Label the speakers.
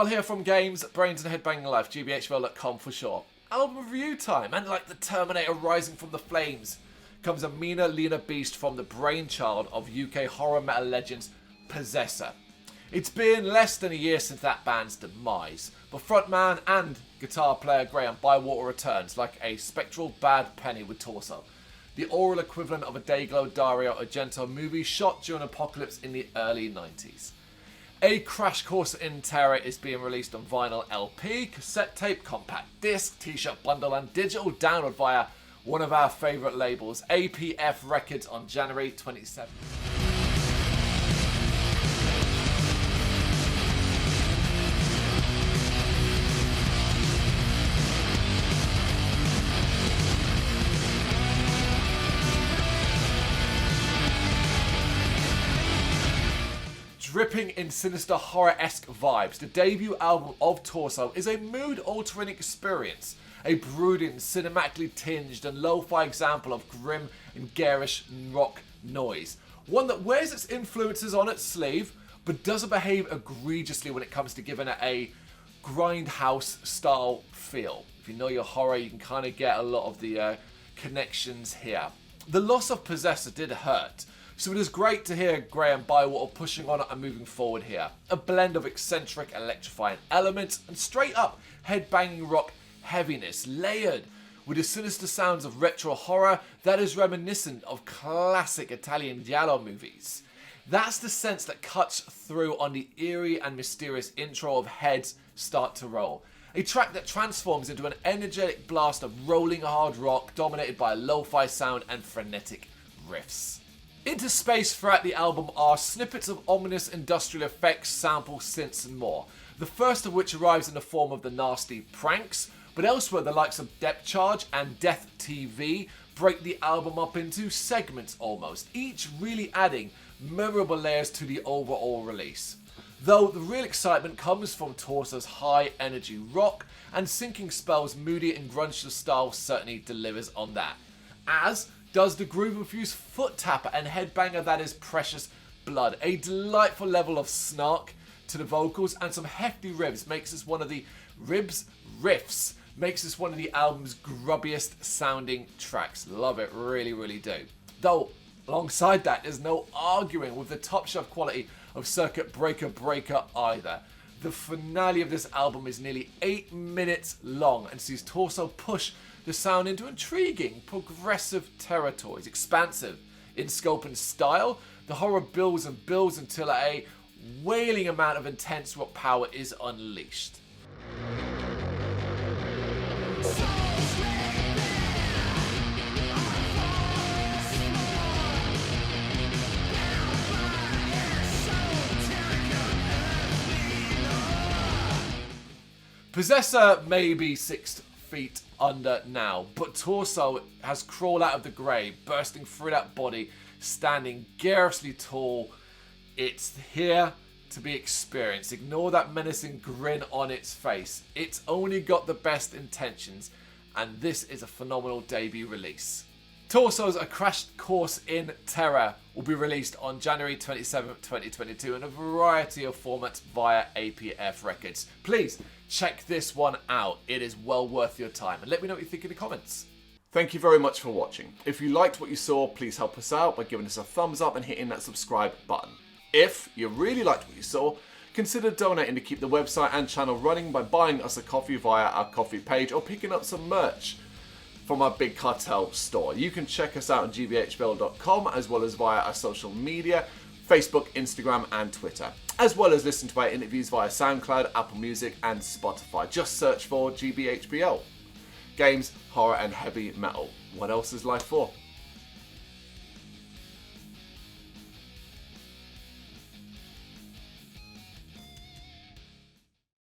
Speaker 1: Carl here from Games, Brrraaains A Head-Banging Life, gbhblofficial.com for sure. Album review time, and like the Terminator rising from the flames, comes a meaner, leaner beast from the brainchild of UK horror metal legends, Possessor. It's been less than a year since that band's demise, but frontman and guitar player Graham Bywater returns like a spectral bad penny with torso. The oral equivalent of a Dayglow Dario Argento movie shot during Apocalypse in the early 90s. A crash course in terror is being released on vinyl LP, cassette tape, compact disc, t-shirt bundle and digital download via one of our favourite labels, APF Records, on January 27th. Dripping in sinister horror-esque vibes, the debut album of Torso is a mood-altering experience, a brooding, cinematically tinged and lo-fi example of grim and garish rock noise. One that wears its influences on its sleeve, but doesn't behave egregiously when it comes to giving it a grindhouse style feel. If you know your horror, you can kind of get a lot of the connections here. The loss of Possessor did hurt, so it is great to hear Graham Bywater pushing on and moving forward here. A blend of eccentric, electrifying elements and straight up head-banging rock heaviness, layered with the sinister sounds of retro horror that is reminiscent of classic Italian giallo movies. That's the sense that cuts through on the eerie and mysterious intro of Heads Start to Roll. A track that transforms into an energetic blast of rolling hard rock dominated by a lo-fi sound and frenetic riffs. Interspersed throughout the album are snippets of ominous industrial effects, samples, synths and more. The first of which arrives in the form of the nasty Pranks, but elsewhere the likes of Depth Charge and Death TV break the album up into segments almost, each really adding memorable layers to the overall release. Though the real excitement comes from Torso's high energy rock, and Sinking Spell's moody and grunge style certainly delivers on that. As does the groove-infused foot tapper and headbanger that is Precious Blood. A delightful level of snark to the vocals and some hefty riffs makes this one of the album's grubbiest sounding tracks. Love it, really, really do. Though, alongside that, there's no arguing with the top shelf quality of Circuit Breaker either. The finale of this album is nearly 8 minutes long and sees Torso push the sound into intriguing, progressive territories. Expansive in scope and style, the horror builds and builds until a wailing amount of intense rock power is unleashed. Possessor may be 6 feet under now, but Torso has crawled out of the grave, bursting through that body, standing garishly tall. It's here to be experienced. Ignore that menacing grin on its face. It's only got the best intentions, and this is a phenomenal debut release. Torso's A Crash Course in Terror will be released on January 27th, 2022 in a variety of formats via APF Records. Please check this one out. It is well worth your time. And let me know what you think in the comments.
Speaker 2: Thank you very much for watching. If you liked what you saw, please help us out by giving us a thumbs up and hitting that subscribe button. If you really liked what you saw, consider donating to keep the website and channel running by buying us a coffee via our coffee page or picking up some merch from our Big Cartel store. You can check us out on gbhbl.com as well as via our social media, Facebook, Instagram and Twitter, as well as listen to our interviews via SoundCloud, Apple Music and Spotify. Just search for GBHBL. Games, horror and heavy metal. What else is life for?